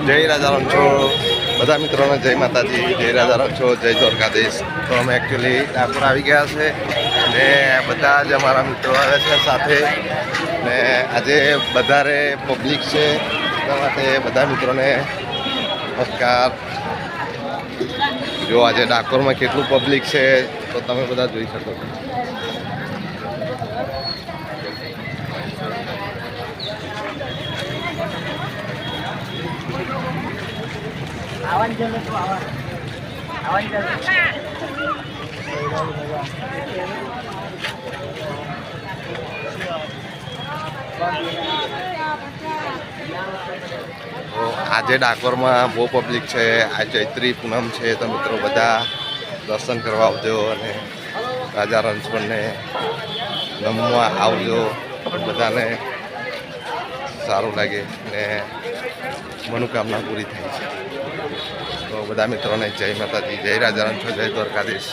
જય રાજારામ છો બધા મિત્રોને, જય માતાજી, જય રાજારામ છો, જય દ્વારકાધીશ. તો અમે એકચ્યુઅલી ડાકોર આવી ગયા છે ને બધા જ અમારા મિત્રો આવે છે સાથે, ને આજે વધારે પબ્લિક છે એટલા માટે બધા મિત્રોને નમસ્કાર. જો આજે ડાકોરમાં કેટલું પબ્લિક છે તો તમે બધા જોઈ શકો છો. આજે ડાકોરમાં બહુ પબ્લિક છે. આ ચૈત્રી પૂનમ છે તો મિત્રો બધા દર્શન કરવા આવજો અને રાજા રણછોડને નમવા આવજો. બધાને સારું લાગે ને મનોકામના પૂરી થાય છે. તો બધા મિત્રોને જય માતાજી, જય રાજા રણછોડ, જય દ્વારકાધીશ.